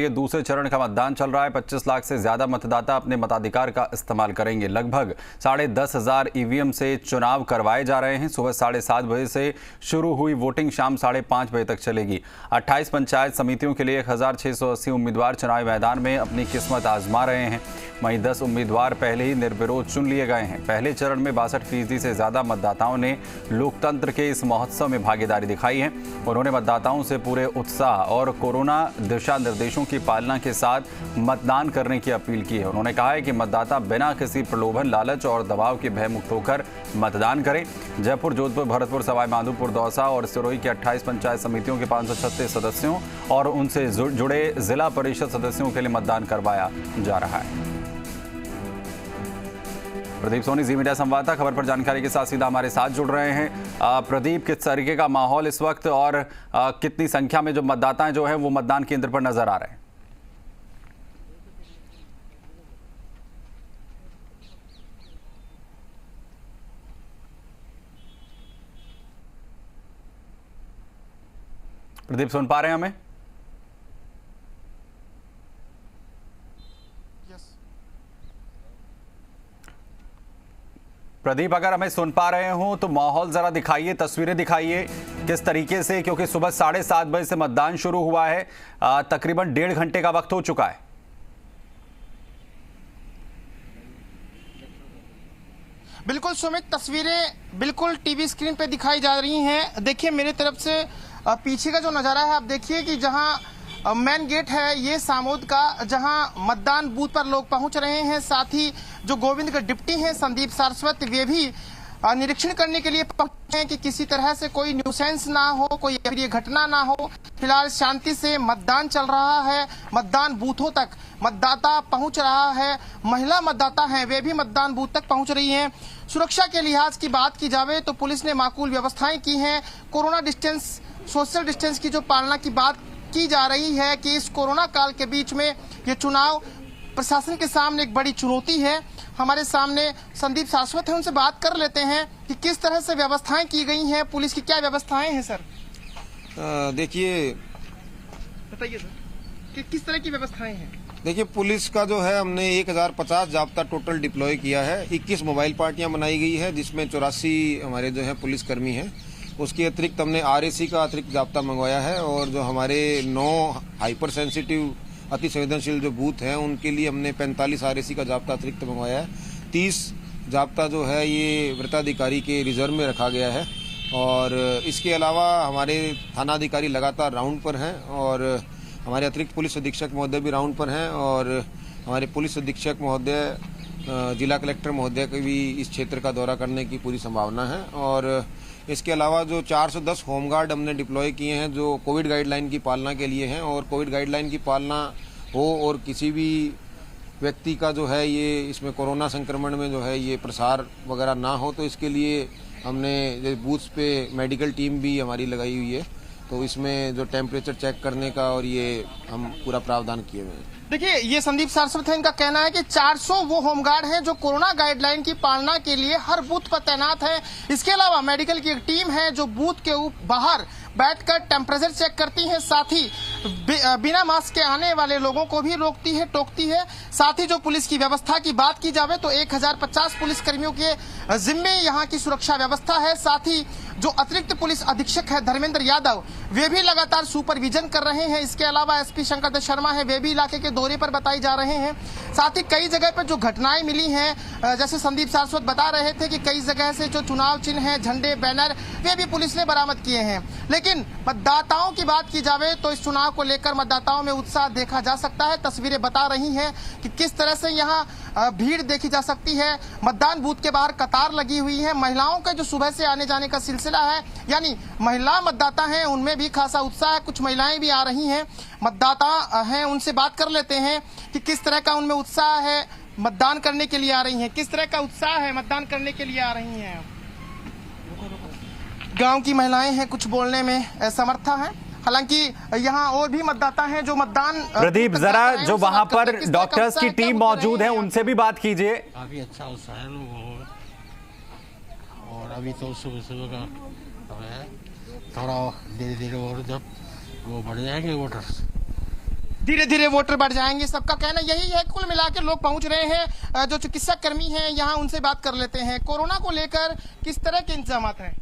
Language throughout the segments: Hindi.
ये दूसरे चरण का मतदान चल रहा है। 25 लाख से ज्यादा मतदाता अपने मताधिकार का इस्तेमाल करेंगे। लगभग 10,500 ईवीएम से चुनाव करवाए जा रहे हैं। सुबह 7:30 बजे से शुरू हुई वोटिंग शाम 5:30 बजे तक चलेगी। 28 पंचायत समितियों के लिए 1,680 उम्मीदवार चुनावी मैदान में अपनी किस्मत आजमा रहे हैं। वहीं 10 उम्मीदवार पहले ही निर्विरोध चुन लिए गए हैं। पहले चरण में 62% से ज्यादा मतदाताओं ने लोकतंत्र के इस महोत्सव में भागीदारी दिखाई है। उन्होंने मतदाताओं से पूरे उत्साह और कोरोना दिशा निर्देशों की पालना के साथ मतदान करने की अपील की है। उन्होंने कहा है कि मतदाता बिना किसी प्रलोभन, लालच और दबाव के भयमुक्त होकर मतदान करें। जयपुर, जोधपुर, भरतपुर, सवाई माधोपुर, दौसा और सिरोही के 28 पंचायत समितियों के 536 सदस्यों और उनसे जुड़े जिला परिषद सदस्यों के लिए मतदान करवाया जा रहा है। प्रदीप सोनी, जी मीडिया संवाददाता, खबर पर जानकारी के साथ सीधा हमारे साथ जुड़ रहे हैं। प्रदीप, किस तरीके का माहौल इस वक्त और कितनी संख्या में जो मतदाता जो हैं वो मतदान केंद्र पर नजर आ रहे हैं? प्रदीप, सुन पा रहे हैं हमें? प्रदीप, अगर हमें सुन पा रहे हो तो माहौल जरा दिखाइए, तस्वीरें दिखाइए किस तरीके से, क्योंकि सुबह 7:30 बजे से मतदान शुरू हुआ है। तकरीबन 1.5 घंटे का वक्त हो चुका है। बिल्कुल सुमित, तस्वीरें बिल्कुल टीवी स्क्रीन पे दिखाई जा रही हैं। देखिए मेरे तरफ से पीछे का जो नज़ारा है, आप देखिए कि जहां मेन गेट है ये सामोद का, जहां मतदान बूथ पर लोग पहुंच रहे हैं। साथ ही जो गोविंद के डिप्टी हैं संदीप सारस्वत, वे भी निरीक्षण करने के लिए पहुंचे हैं कि किसी तरह से कोई न्यूसेंस ना हो, कोई अप्रिय घटना ना हो। फिलहाल शांति से मतदान चल रहा है। मतदान बूथों तक मतदाता पहुंच रहा है। महिला मतदाता हैं, वे भी मतदान बूथ तक पहुंच रही हैं। सुरक्षा के लिहाज की बात की जावे तो पुलिस ने माकूल व्यवस्थाएं की हैं। कोरोना डिस्टेंस, सोशल डिस्टेंस की जो पालना की बात की जा रही है कि इस कोरोना काल के बीच में ये चुनाव प्रशासन के सामने एक बड़ी चुनौती है। हमारे सामने संदीप सारस्वत हैं, उनसे बात कर लेते हैं कि किस तरह से व्यवस्थाएं की गई हैं, पुलिस की क्या व्यवस्थाएं हैं। सर देखिए, बताइए सर कि किस तरह की व्यवस्थाएं हैं। देखिए, पुलिस का जो है हमने 1050 जाब्ता टोटल डिप्लॉय किया है। 21 मोबाइल पार्टियां बनाई गई है, जिसमें 84 हमारे जो है पुलिसकर्मी हैं। उसके अतिरिक्त हमने RAC का अतिरिक्त जाब्ता मंगवाया है और जो हमारे 9 हाइपर सेंसिटिव अति संवेदनशील जो बूथ हैं उनके लिए हमने 45 RAC का जाब्ता अतिरिक्त मंगवाया है। 30 जाब्ता जो है ये वृत्ताधिकारी के रिजर्व में रखा गया है और इसके अलावा हमारे थानाधिकारी लगातार राउंड पर हैं और हमारे अतिरिक्त पुलिस अधीक्षक महोदय भी राउंड पर हैं और हमारे पुलिस अधीक्षक महोदय, जिला कलेक्टर महोदय के भी इस क्षेत्र का दौरा करने की पूरी संभावना है। और इसके अलावा जो 410 होमगार्ड हमने डिप्लॉय किए हैं जो कोविड गाइडलाइन की पालना के लिए हैं और कोविड गाइडलाइन की पालना हो और किसी भी व्यक्ति का जो है ये इसमें कोरोना संक्रमण में जो है ये प्रसार वगैरह ना हो, तो इसके लिए हमने बूथ्स पे मेडिकल टीम भी हमारी लगाई हुई है। तो इसमें जो टेम्परेचर चेक करने का और ये हम पूरा प्रावधान किए हुए हैं। देखिए, ये संदीप सारस्वत है, इनका कहना है कि 400 वो होमगार्ड हैं जो कोरोना गाइडलाइन की पालना के लिए हर बूथ पर तैनात है। इसके अलावा मेडिकल की एक टीम है जो बूथ के बाहर बैठकर टेम्परेचर चेक करती है। साथ ही बिना मास्क के आने वाले लोगों को भी रोकती है, टोकती है। साथ ही जो पुलिस की व्यवस्था की बात की जावे तो 1050 पुलिसकर्मियों के जिम्मे यहाँ की सुरक्षा व्यवस्था है। साथ ही जो अतिरिक्त पुलिस अधीक्षक है धर्मेंद्र यादव, वे भी लगातार सुपरविजन कर रहे हैं। इसके अलावा SP शंकर दत्त शर्मा है, वे भी इलाके के दौरे पर बताई जा रहे हैं। साथ ही कई जगह पर जो घटनाएं मिली हैं, जैसे संदीप सारस्वत बता रहे थे कि कई जगह से जो चुनाव चिन्ह है, झंडे, बैनर, वे भी पुलिस ने बरामद किए हैं। लेकिन मतदाताओं की बात की जावे तो इस चुनाव को लेकर मतदाताओं में उत्साह देखा जा सकता है। तस्वीरें बता रही हैं कि किस तरह से यहाँ भीड़ देखी जा सकती है। मतदान बूथ के बाहर कतार लगी हुई है। महिलाओं का जो सुबह से आने जाने का सिलसिला है, यानी महिला मतदाता हैं, उनमें भी खासा उत्साह है। कुछ महिलाएं भी आ रही हैं, मतदाता हैं, उनसे बात कर लेते हैं कि किस तरह का उनमें उत्साह है, मतदान करने के लिए आ रही हैं। किस तरह का उत्साह है, मतदान करने के लिए आ रही हैं। गांव की महिलाएं हैं, कुछ बोलने में समर्था हैं। हालांकि यहाँ और भी मतदाता हैं जो मतदान। प्रदीप, जरा जो वहां पर डॉक्टर्स की टीम मौजूद है उनसे भी बात कीजिए। काफी अच्छा उत्साह है लोगों में और अभी तो सुबह सुबह का समय है, थोड़ा धीरे धीरे और जब वो बढ़ जाएंगे वोटर्स। धीरे धीरे वोटर बढ़ जाएंगे, सबका कहना यही है। कुल मिला के लोग पहुंच रहे हैं, जो चिकित्सा कर्मी हैं यहाँ, उनसे बात कर लेते हैं। कोरोना को लेकर किस तरह के इंतजाम हैं?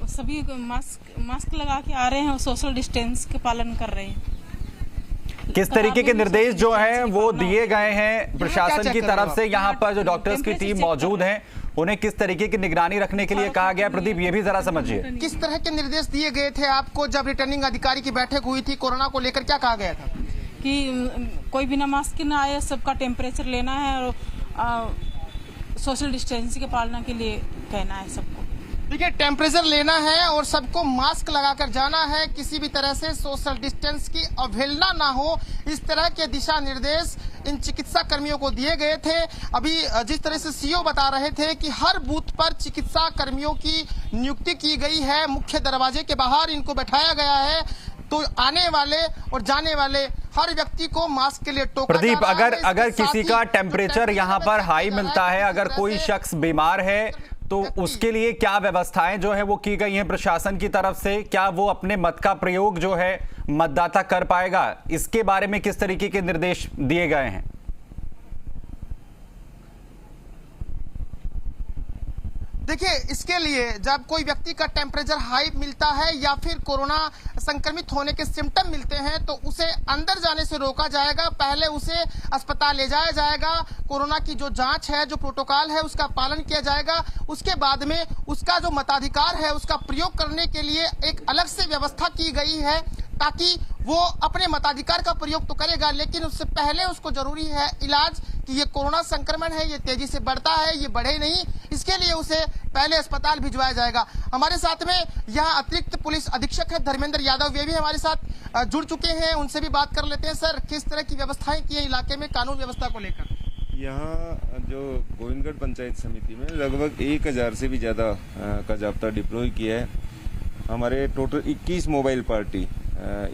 सभी मास्क लगा के आ रहे हैं और सोशल डिस्टेंस के पालन कर रहे हैं। किस तरीके के निर्देश जो हैं वो दिए गए हैं प्रशासन की तरफ से? यहाँ पर जो डॉक्टर्स की टीम मौजूद है, उन्हें किस तरीके की निगरानी रखने के लिए कहा गया? प्रदीप, ये भी जरा समझिए, किस तरह के निर्देश दिए गए थे आपको जब रिटर्निंग अधिकारी की बैठक हुई थी? कोरोना को लेकर क्या कहा गया था? कि कोई बिना मास्क के ना आए, सबका टेम्परेचर लेना है और सोशल डिस्टेंसिंग के पालना के लिए कहना है सबको। देखिए, टेम्परेचर लेना है और सबको मास्क लगाकर जाना है, किसी भी तरह से सोशल डिस्टेंस की अवहेलना ना हो, इस तरह के दिशा निर्देश इन चिकित्सा कर्मियों को दिए गए थे। अभी जिस तरह से सीओ बता रहे थे कि हर बूथ पर चिकित्सा कर्मियों की नियुक्ति की गई है, मुख्य दरवाजे के बाहर इनको बैठाया गया है, तो आने वाले और जाने वाले हर व्यक्ति को मास्क के लिए टोका प्रदीप, जा रहा है। अगर किसी का टेम्परेचर यहाँ पर हाई मिलता है, अगर कोई शख्स बीमार है, तो उसके लिए क्या व्यवस्थाएं जो है वो की गई हैं प्रशासन की तरफ से? क्या वो अपने मत का प्रयोग जो है मतदाता कर पाएगा? इसके बारे में किस तरीके के निर्देश दिए गए हैं? देखिए, इसके लिए जब कोई व्यक्ति का टेम्परेचर हाई मिलता है या फिर कोरोना संक्रमित होने के सिम्टम मिलते हैं, तो उसे अंदर जाने से रोका जाएगा। पहले उसे अस्पताल ले जाया जाएगा, कोरोना की जो जांच है, जो प्रोटोकॉल है, उसका पालन किया जाएगा। उसके बाद में उसका जो मताधिकार है उसका प्रयोग करने के लिए एक अलग से व्यवस्था की गई है, ताकि वो अपने मताधिकार का प्रयोग तो करेगा, लेकिन उससे पहले उसको जरूरी है इलाज, कि ये कोरोना संक्रमण है, ये तेजी से बढ़ता है, ये बढ़े नहीं, इसके लिए उसे पहले अस्पताल भिजवाया जाएगा। हमारे साथ में यहाँ अतिरिक्त पुलिस अधीक्षक है धर्मेंद्र यादव, वे भी हमारे साथ जुड़ चुके हैं, उनसे भी बात कर लेते हैं। सर, किस तरह की व्यवस्थाएं की है इलाके में कानून व्यवस्था को लेकर? यहाँ जो गोविंदगढ़ पंचायत समिति में लगभग 1000 से भी ज़्यादा का जाब्ता डिप्लॉय किया है। हमारे टोटल 21 मोबाइल पार्टी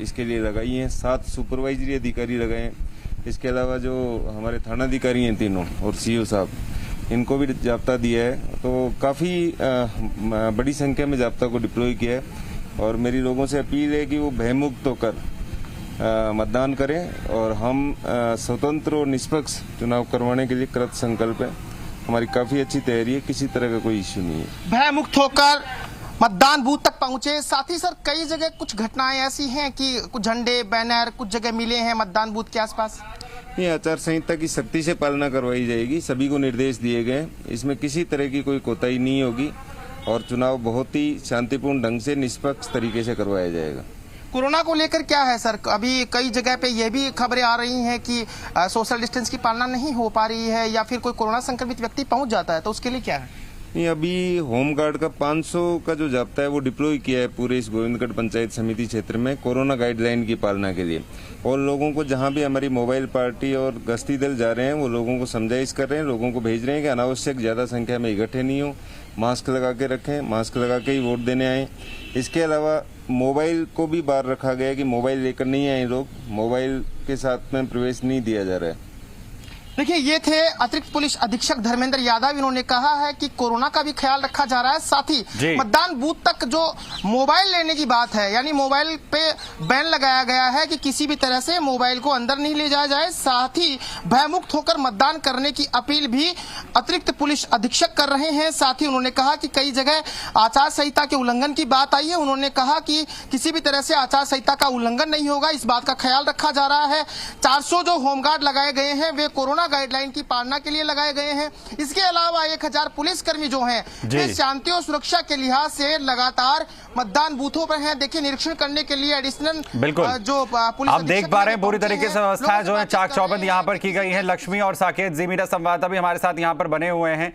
इसके लिए लगाई हैं, 7 सुपरवाइजरी अधिकारी लगाए हैं। इसके अलावा जो हमारे थानाधिकारी हैं तीनों और सीओ साहब, इनको भी जाब्ता दिया है। तो काफ़ी बड़ी संख्या में जाब्ता को डिप्लॉय किया है और मेरी लोगों से अपील है कि वो भयमुक्त होकर मतदान करें और हम स्वतंत्र और निष्पक्ष चुनाव करवाने के लिए कृत संकल्प है। हमारी काफ़ी अच्छी तैयारी है, किसी तरह का कोई इश्यू नहीं है। भयमुक्त होकर मतदान बूथ तक पहुंचे। साथ ही सर, कई जगह कुछ घटनाएं ऐसी हैं कि कुछ झंडे बैनर कुछ जगह मिले हैं मतदान बूथ के आसपास। ये आचार संहिता की सख्ती से पालना करवाई जाएगी, सभी को निर्देश दिए गए, इसमें किसी तरह की कोई कोताही नहीं होगी और चुनाव बहुत ही शांतिपूर्ण ढंग से निष्पक्ष तरीके से करवाया जाएगा। कोरोना को लेकर क्या है सर? अभी कई जगह पे ये भी खबरें आ रही हैं कि सोशल डिस्टेंस की पालना नहीं हो पा रही है या फिर कोई कोरोना संक्रमित व्यक्ति पहुंच जाता है, तो उसके लिए क्या है? नहीं, अभी होमगार्ड का 500 का जो जाब्ता है वो डिप्लॉय किया है पूरे इस गोविंदगढ़ पंचायत समिति क्षेत्र में कोरोना गाइडलाइन की पालना के लिए। और लोगों को जहां भी हमारी मोबाइल पार्टी और गश्ती दल जा रहे हैं वो लोगों को समझाइश कर रहे हैं, लोगों को भेज रहे हैं कि अनावश्यक ज्यादा संख्या में इकट्ठे नहीं हो, मास्क लगा के रखें, मास्क लगा के ही वोट देने आए। इसके अलावा मोबाइल को भी बाहर रखा गया है कि मोबाइल लेकर नहीं आए लोग, मोबाइल के साथ में प्रवेश नहीं दिया जा रहा है। देखिए, ये थे अतिरिक्त पुलिस अधीक्षक धर्मेंद्र यादव। इन्होंने कहा है कि कोरोना का भी ख्याल रखा जा रहा है, साथ ही मतदान बूथ तक जो मोबाइल लेने की बात है, यानी मोबाइल पे बैन लगाया गया है कि किसी भी तरह से मोबाइल को अंदर नहीं ले जाया जाए। साथ ही भयमुक्त होकर मतदान करने की अपील भी अतिरिक्त पुलिस अधीक्षक कर रहे हैं। साथ ही उन्होंने कहा कि कई जगह आचार संहिता के उल्लंघन की बात आई है, उन्होंने कहा कि किसी भी तरह से आचार संहिता का उल्लंघन नहीं होगा, इस बात का ख्याल रखा जा रहा है। 400 जो होमगार्ड लगाए गए हैं वे कोरोना गाइडलाइन की पालना के लिए लगाए गए हैं। इसके अलावा 1000 पुलिसकर्मी जो हैं वे शांति और सुरक्षा के लिहाज से लगातार मतदान बूथों पर हैं। देखिए, निरीक्षण करने के लिए एडिशनल जो पुलिस आप देख पा रहे हैं पूरी तरीके से व्यवस्थाएं जो है चाक चौबंद यहाँ पर की गई है। लक्ष्मी और साकेत जी मीडिया संवाददाता भी हमारे साथ यहाँ पर बने हुए हैं।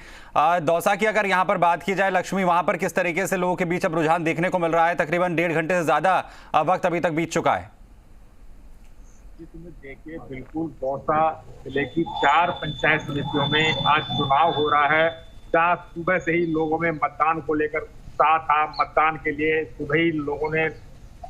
दौसा की अगर यहाँ पर बात की जाए, लक्ष्मी, वहां पर किस तरीके से लोगों के बीच अब रुझान देखने को मिल रहा है? तकरीबन 1.5 घंटे से ज्यादा वक्त अभी तक बीत चुका है। देखिए, बिल्कुल दौसा जिले की 4 पंचायत समितियों में आज चुनाव हो रहा है। जहाँ सुबह से ही लोगों में मतदान को लेकर उत्साह था। मतदान के लिए सुबह ही लोगों ने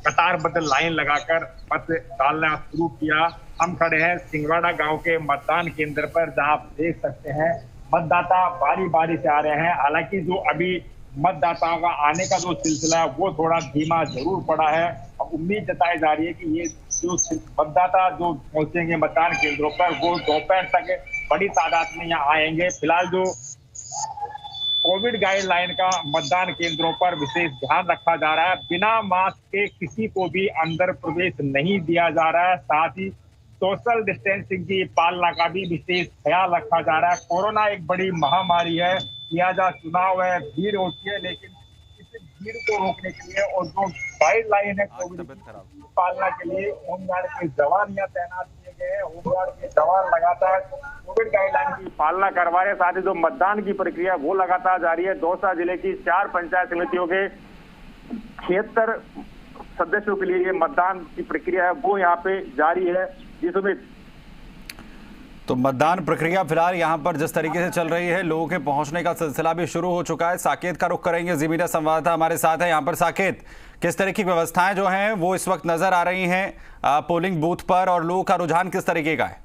कतारबद्ध लाइन लगाकर मत डालना शुरू किया। हम खड़े हैं सिंगवाड़ा गांव के मतदान केंद्र पर, जहां आप देख सकते हैं मतदाता बारी बारी से आ रहे हैं। हालांकि जो अभी मतदाताओं का आने का जो सिलसिला है वो थोड़ा धीमा जरूर पड़ा है। अब उम्मीद जताई जा रही है कि ये जो मतदाता जो पहुंचेंगे मतदान केंद्रों पर वो दोपहर तक बड़ी तादाद में यहाँ आएंगे। फिलहाल जो कोविड गाइडलाइन का मतदान केंद्रों पर विशेष ध्यान रखा जा रहा है। बिना मास्क के किसी को भी अंदर प्रवेश नहीं दिया जा रहा है। साथ ही सोशल डिस्टेंसिंग की पालना का भी विशेष ख्याल रखा जा रहा है। कोरोना एक बड़ी महामारी है, लिहाजा चुनाव है, भीड़ होती है, लेकिन इस भीड़ को रोकने के लिए और जो गाइडलाइन है कोविड की पालना के लिए होमगार्ड के जवान यहाँ तैनात किए गए हैं। होमगार्ड के जवान लगातार कोविड गाइडलाइन की पालना करवा रहे हैं। साथ ही जो मतदान की प्रक्रिया वो लगातार जारी है। दौसा जिले की 4 पंचायत समितियों के 76 सदस्यों के लिए ये मतदान की प्रक्रिया है वो यहाँ पे जारी है। जिसमें तो मतदान प्रक्रिया फिलहाल यहाँ पर जिस तरीके से चल रही है, लोगों के पहुंचने का सिलसिला भी शुरू हो चुका है। साकेत का रुख करेंगे, जी मीडिया संवाददाता हमारे साथ है यहाँ पर। साकेत, किस तरह की व्यवस्थाएं जो हैं वो इस वक्त नजर आ रही हैं पोलिंग बूथ पर, और लोगों का रुझान किस तरीके का है?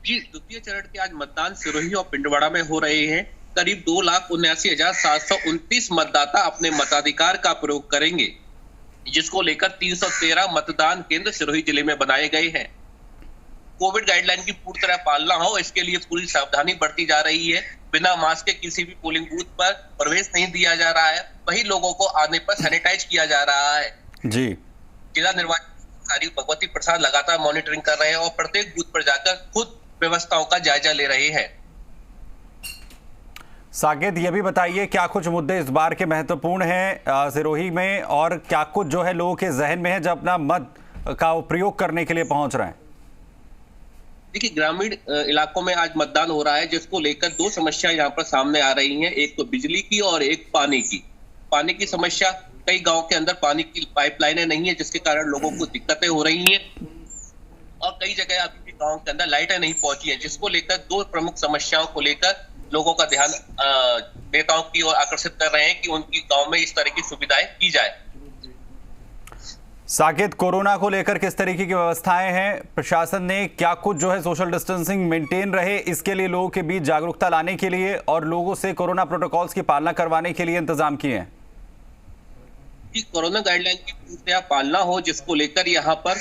जी, द्वितीय चरण के आज मतदान सिरोही और पिंडवाड़ा में हो रहे हैं। करीब 2,79,729 मतदाता अपने मताधिकार का प्रयोग करेंगे, जिसको लेकर 313 मतदान केंद्र सिरोही जिले में बनाए गए हैं। कोविड गाइडलाइन की पूरी तरह पालना हो, इसके लिए पूरी सावधानी बरती जा रही है। बिना मास्क के किसी भी पोलिंग बूथ पर प्रवेश नहीं दिया जा रहा है। वही लोगों को आने पर सैनिटाइज किया जा रहा है। जी, जिला निर्वाचन अधिकारी भगवती प्रसाद लगातार मॉनिटरिंग कर रहे हैं और प्रत्येक बूथ पर जाकर खुद व्यवस्थाओं का जायजा ले रहे हैं। साकेत, ये भी बताइए क्या कुछ मुद्दे इस बार के महत्वपूर्ण हैं सिरोही में, और क्या कुछ जो है लोगों के जहन में है जब अपना मत का प्रयोग करने के लिए पहुंच रहे हैं? देखिए, ग्रामीण इलाकों में आज मतदान हो रहा है, जिसको लेकर 2 समस्या यहाँ पर सामने आ रही हैं। एक तो बिजली की और एक पानी की। पानी की समस्या, कई गांव के अंदर पानी की पाइपलाइनें नहीं है, जिसके कारण लोगों को दिक्कतें हो रही हैं, और कई जगह अभी भी गांव के अंदर लाइटें नहीं पहुंची है, जिसको लेकर 2 प्रमुख समस्याओं को लेकर लोगों का ध्यान नेताओं की ओर आकर्षित कर रहे हैं कि उनकी गांव में इस तरह की सुविधाएं की जाए। साकेत, कोरोना को लेकर किस तरीके की व्यवस्थाएं हैं? प्रशासन ने क्या कुछ जो है सोशल डिस्टेंसिंग मेंटेन रहे, इसके लिए लोगों के बीच जागरूकता लाने के लिए और लोगों से कोरोना प्रोटोकॉल्स की पालना करवाने के लिए इंतजाम किए हैं? जी, कोरोना गाइडलाइन की पूरी पालना हो, जिसको लेकर यहाँ पर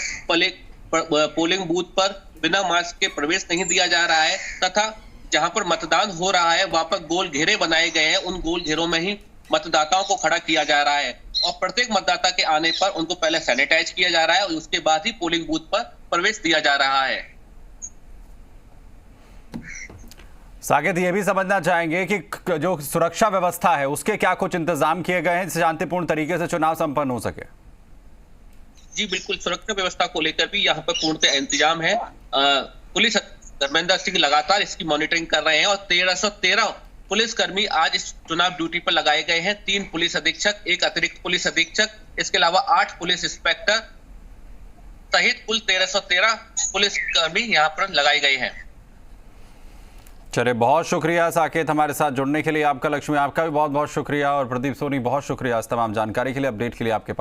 पोलिंग बूथ पर बिना मास्क के प्रवेश नहीं दिया जा रहा है, तथा जहां पर मतदान हो रहा है वहां पर गोल घेरे बनाए गए हैं। उन गोल घेरों में ही मतदाताओं को खड़ा किया जा रहा है, और प्रत्येक मतदाता के आने पर उनको पहले सैनिटाइज किया जा रहा है और उसके बाद ही पोलिंग बूथ पर प्रवेश दिया जा रहा है। साकेत, ये भी समझना चाहेंगे कि जो सुरक्षा व्यवस्था है उसके क्या कुछ इंतजाम किए गए हैं जिससे शांतिपूर्ण तरीके से चुनाव संपन्न हो सके? जी बिल्कुल, सुरक्षा व्यवस्था को लेकर भी यहाँ पर पूर्णतः इंतजाम है। पुलिस धर्मेंद्र सिंह लगातार इसकी मॉनिटरिंग कर रहे हैं और 1313 पुलिसकर्मी आज इस चुनाव ड्यूटी पर लगाए गए हैं। 3 पुलिस अधीक्षक, 1 अतिरिक्त पुलिस अधीक्षक, इसके अलावा 8 पुलिस इंस्पेक्टर सहित कुल 1313 पुलिसकर्मी यहाँ पर लगाए गए हैं। चलिए, बहुत शुक्रिया साकेत हमारे साथ जुड़ने के लिए। आपका लक्ष्मी, आपका भी बहुत बहुत शुक्रिया, और प्रदीप सोनी बहुत शुक्रिया इस तमाम जानकारी के लिए, अपडेट के लिए आपके पास।